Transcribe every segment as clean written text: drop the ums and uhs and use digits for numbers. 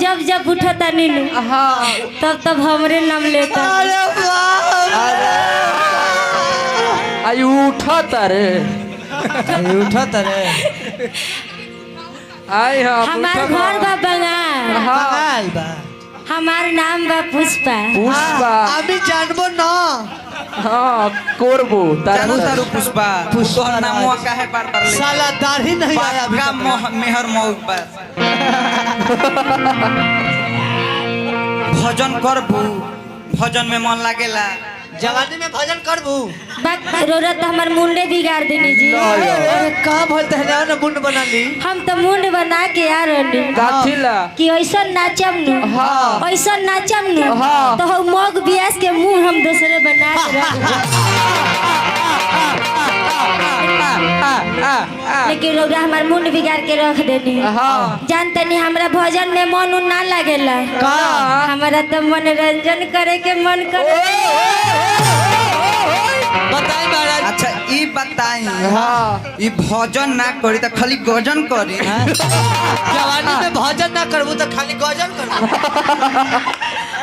जब जब उठता नीनू तब तब हमरे नाम लेता। आई उठता रे आई हमार घर बा बंगाल हमार नाम बा पुष्पा। अभी जानबो ना। हाँ कोरबो तारू पुष्पा तोहर नाम का है बार बार ले साला दाढ़ी नहीं आया अभी का मेहर मौक बस भजन करबू भजन में मन लागेला जवानी में भजन करबू रोरत हमार मुंडे बिगाड़ देनी जी। का बोलते हैं ना मुंड बना ली। हम तो मुंड बना के आ रही कि ऐसा नाचम नु ऐसा नाचम नु तो हम मग बियास के मुंह हम दूसरे बना के लेकिन रोगा हमार मुंड बिगाड़ के रख देनी। जानते नहीं हमरा भजन में मन उन ना लगेला हमारा तो मनोरंजन करे के मन करे। बताई महाराज। अच्छा ई बताई ई भजन ना करी तो खाली गजन करी जवानी में भजन ना करबू तो खाली गजन करबू।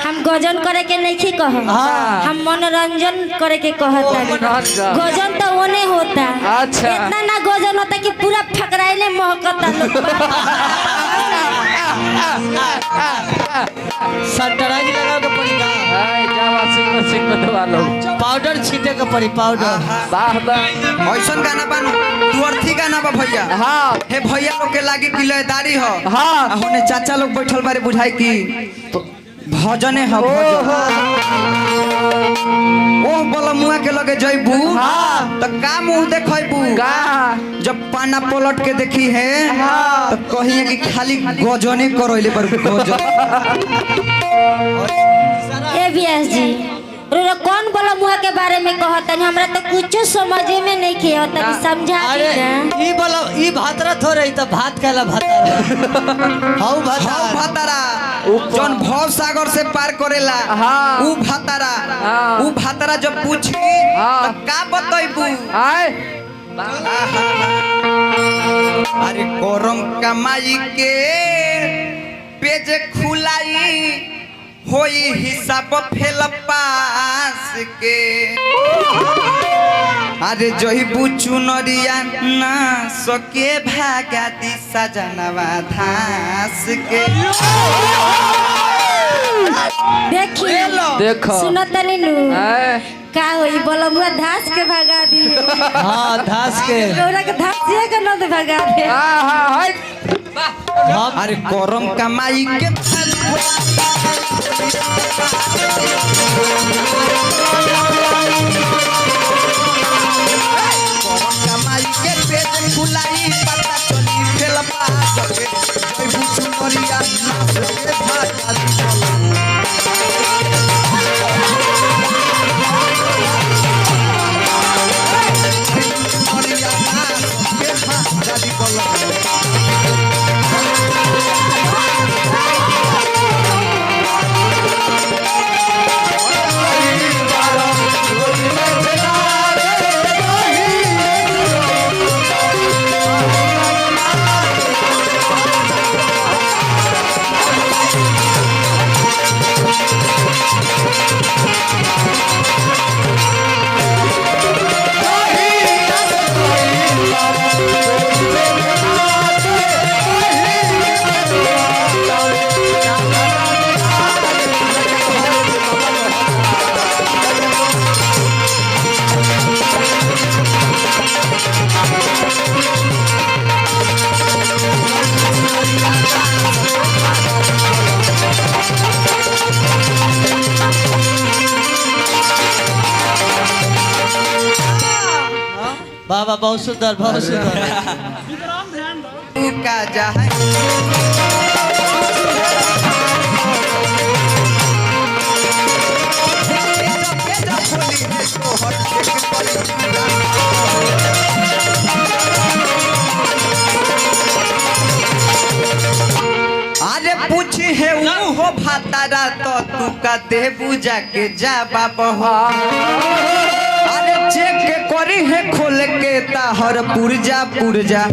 हम गजन करे के नहीं कह हम मनोरंजन करे के कहता। गजन तो ओने होता इतना ना गजन होता कि पूरा फकराइले महकता सनराइज लगा के पड़ेगा पाउडर छीटे के पड़ी पाउडर। ऐसा गाना बानू तू अर्थी गाना बा भैया हे भैया लोग के लागे किलेदारी हो होने चाचा लोग बैठल बारे बुझाई की भजने ह ओह बोला मुआ के लगे जइबू तो का मुंह देखइबू जब पाना पलट के देखी है तो कहिए कि खाली गजने करइले पर गजन। ए व्यास जी रोरा कौन बोला मुआ के बारे में कहता नहीं हमरा तो कुछ समझ में नहीं किया तनी समझा अरे ई बोला ई भातरा थो रही तो भात कहला भातरा हाउ भातारा जौन भव सागर से पार करेला ऊ भातारा जब पूछी तो का बतइबू अरे करम कमाई के पेज खुलाई होई हिसाब फेल पास के अरे जही बुचू नरिया ना सके भागा दिशा जनवा धास के देखो सुनो तनी नु का होई बोला मुआ धास के भगा दी। हां धास के रोरा के धासिया के न भगा दे। अरे करम कमाई के कमाई के पेट फुलाई पता चली फेल पास के कोई बुझ मरिया के भागा बाबा बहुत सुंदर बहुत सुंदर का जाए अरे पूछी है वो हो भातारा तो तू का दे बुझा के जा बाबा अरे चेक करी है खोल के ताहर पुरजा पुरजा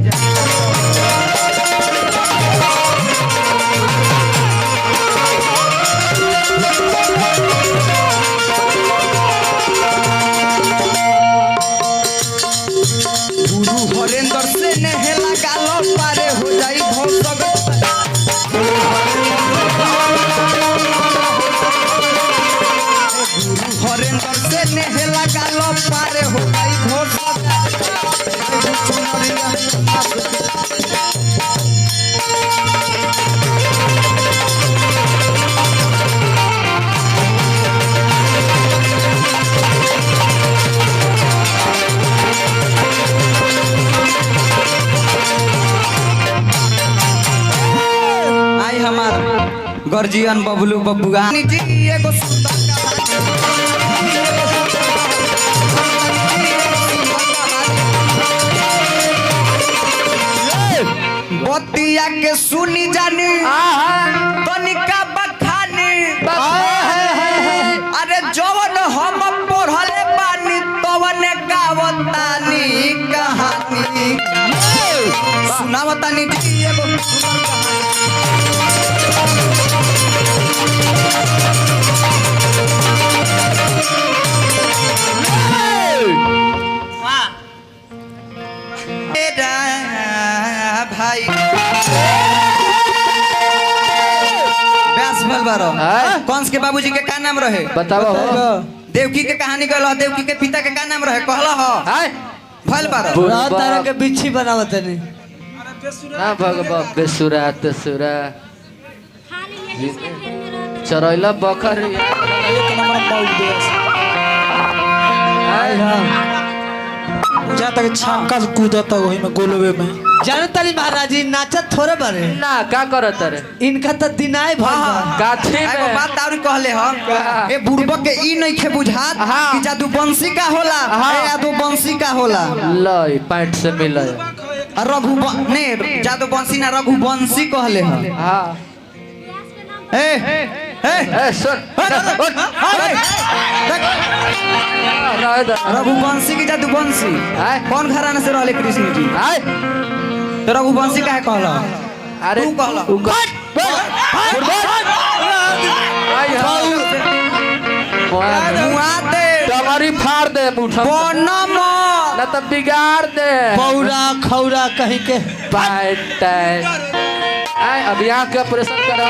गर्जियन बबलू बबुआ जी एगो सुंदर बतिया के सुनी जानी तनिका बखानी अरे जवन हम पढ़ले बानी तवन गावतानी कहानी सुनावतानी जी एगो भाई व्यास भलबारो कंस के बाबूजी के का नाम रहे बताओ देवकी के कहानी कहलो देवकी के पिता के का नाम रहे कहलो हो भलबारो रात तारा के बिच्छी बनावत नहीं ना भगवा बेसुरा तसुरा चरैला बकर जा तक छक्का कूदता वही में गोलवे में जानो ताली महाराज जी नाचत थोड़े बारे ना का करत रे इनका तो दिनाय भर गाथी एगो में बात और कहले हम ए बुड़बक के ई नहीं खे बुझात कि जादू बंसी का होला ए जादू बंसी का होला लय पैंट से मिले रघु ने जादू बंसी ना रघु बंसी कहले हम हां ए ए सुन रघुवंशी की जादू बंसी कौन घराना से रहले कृष्ण जी तो रघुवंशी काहे कहला अरे तू कहला मुआते डमरी फाड़ दे मुठा बनम ना तो बिगाड़ दे पौरा खौरा कहीं के पैंट अब यहाँ के ऑपरेशन करा